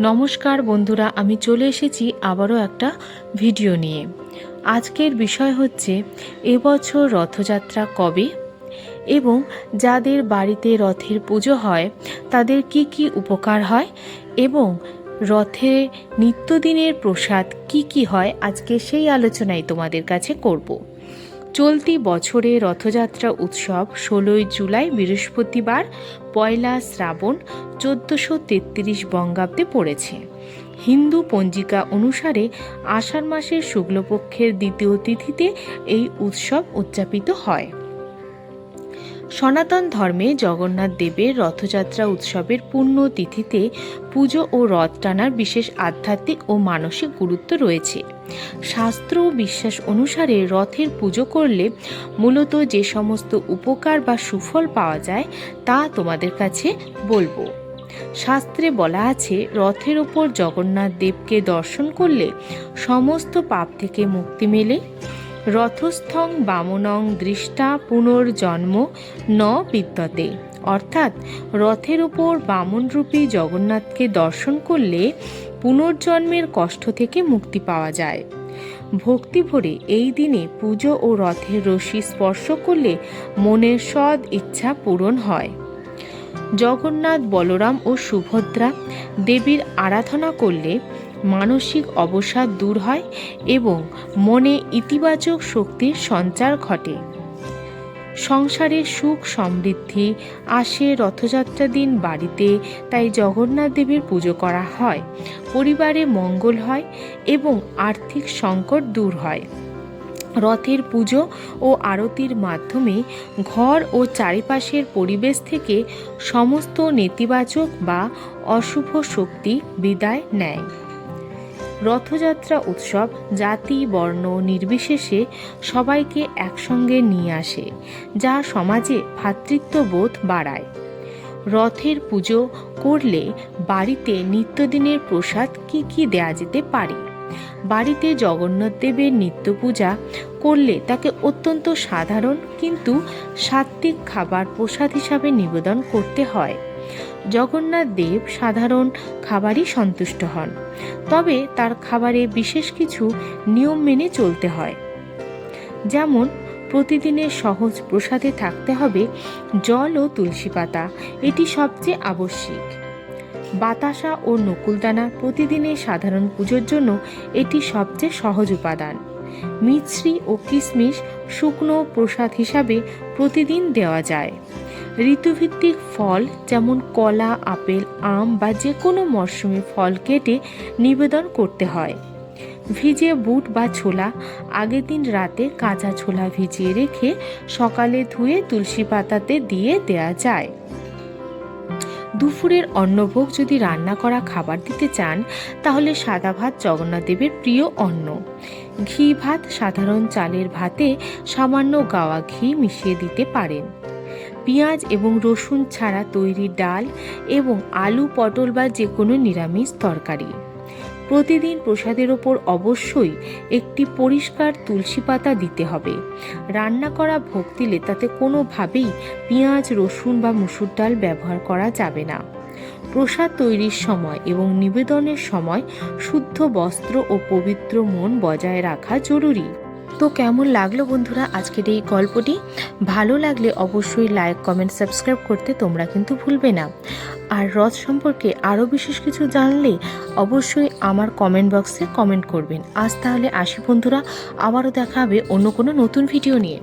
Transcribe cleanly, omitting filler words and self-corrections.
নমস্কার বন্ধুরা, আমি চলে এসেছি আবারও একটা ভিডিও নিয়ে। আজকের বিষয় হচ্ছে এবছর রথযাত্রা কবে এবং যাদের বাড়িতে রথের পুজো হয় তাদের কি কি উপকার হয় এবং রথে নিত্যদিনের প্রসাদ কি কি হয়, আজকে সেই আলোচনাই তোমাদের কাছে করব। চলতি বছরে রথযাত্রা উৎসব 16ই জুলাই বৃহস্পতিবার 1 শ্রাবণ 1433 বঙ্গাব্দে পড়েছে। হিন্দু পঞ্জিকা অনুসারে আষাঢ় মাসের শুক্লপক্ষের দ্বিতীয় তিথিতে এই উৎসব উদযাপিত হয়। সনাতন ধর্মে জগন্নাথ দেবের রথযাত্রা উৎসবের পূর্ণ তিথিতে পুজো ও রথ টানার বিশেষ আধ্যাত্মিক ও মানসিক গুরুত্ব রয়েছে। শাস্ত্র ও বিশ্বাস অনুসারে রথের পুজো করলে মূলত যে সমস্ত উপকার বা সুফল পাওয়া যায় তা তোমাদের কাছে বলবো। শাস্ত্রে বলা আছে, রথের ওপর জগন্নাথ দেবকে দর্শন করলে সমস্ত পাপ থেকে মুক্তি মেলে। রথস্থং বামনং দৃষ্টা পুনর্জন্ম ন বিদ্যতে, অর্থাৎ রথের উপর বামনরূপী জগন্নাথকে দর্শন করলে পুনর্জন্মের কষ্ট থেকে মুক্তি পাওয়া যায়। ভক্তি ভরে এই দিনে পুজো ও রথের রশি স্পর্শ করলে মনের সদ ইচ্ছা পূরণ হয়। জগন্নাথ, বলরাম ও সুভদ্রা দেবীর আরাধনা করলে মানসিক অবসাদ দূর হয় এবং মনে ইতিবাচক শক্তির সঞ্চার ঘটে। সংসারে সুখ সমৃদ্ধি আসে রথযাত্রা দিন বাড়িতে, তাই জগন্নাথ দেবের পুজো করা হয়। পরিবারে মঙ্গল হয় এবং আর্থিক সংকট দূর হয়। রথের পুজো ও আরতির মাধ্যমে ঘর ও চারিপাশের পরিবেশ থেকে সমস্ত নেতিবাচক বা অশুভ শক্তি বিদায় নেয়। রথযাত্রা উৎসব জাতি বর্ণ নির্বিশেষে সবাইকে একসঙ্গে নিয়ে আসে, যা সমাজে ভ্রাতৃত্ববোধ বাড়ায়। রথের পুজো করলে বাড়িতে নিত্যদিনের প্রসাদ কি কি দেয়া যেতে পারে? বাড়িতে জগন্নাথ দেবের নিত্য পূজা করলে তাকে অত্যন্ত সাধারণ কিন্তু সাত্ত্বিক খাবার প্রসাদ হিসাবে নিবেদন করতে হয়। জগন্নাথ দেব সাধারণ খাবারই সন্তুষ্ট হন, তবে তার খাবারে বিশেষ কিছু নিয়ম মেনে চলতে হয়। যেমন প্রতিদিনের সহজ প্রসাদে থাকতে হবে জল ও তুলসী পাতা, এটি সবচেয়ে আবশ্যিক। বাতাসা ও নকুলদানা প্রতিদিনের সাধারণ পুজোর জন্য এটি সবচেয়ে সহজ উপাদান। মিছরি ও কিশমিশ শুকনো প্রসাদ হিসাবে প্রতিদিন দেওয়া যায়। ঋতুভিত্তিক ফল যেমন কলা, আপেল, আম বা যে কোনো মরশুমি ফল কেটে নিবেদন করতে হয়। ভিজে বুট বা ছোলা, আগের দিন রাতে কাঁচা ছোলা ভিজিয়ে রেখে সকালে ধুয়ে তুলসী পাতাতে দিয়ে দেয়া যায়। দুপুরের অন্নভোগ যদি রান্না করা খাবার দিতে চান তাহলে সাদা ভাত জগন্নাথ দেবের প্রিয় অন্ন। ঘি ভাত, সাধারণ চালের ভাতে সামান্য গাওয়া ঘি মিশিয়ে দিতে পারেন। পেঁয়াজ এবং রসুন ছাড়া তৈরি ডাল এবং আলু, পটল বা যে কোনো নিরামিষ তরকারি। প্রতিদিন প্রসাদের ওপর অবশ্যই একটি পরিষ্কার তুলসী পাতা দিতে হবে। রান্না করা ভোগ দিলে তাতে কোনোভাবেই পেঁয়াজ, রসুন বা মুসুর ডাল ব্যবহার করা যাবে না। প্রসাদ তৈরির সময় এবং নিবেদনের সময় শুদ্ধ বস্ত্র ও পবিত্র মন বজায় রাখা জরুরি। তো কেমন লাগলো বন্ধুরা আজকের এই গল্পটি? ভালো লাগলে অবশ্যই লাইক, কমেন্ট, সাবস্ক্রাইব করতে তোমরা কিন্তু ভুলবে না। আর রথ সম্পর্কে আরও বিশেষ কিছু জানলে অবশ্যই আমার কমেন্ট বক্সে কমেন্ট করবেন। আজ তাহলে আসি বন্ধুরা, আবারও দেখা হবে অন্য কোনো নতুন ভিডিও নিয়ে।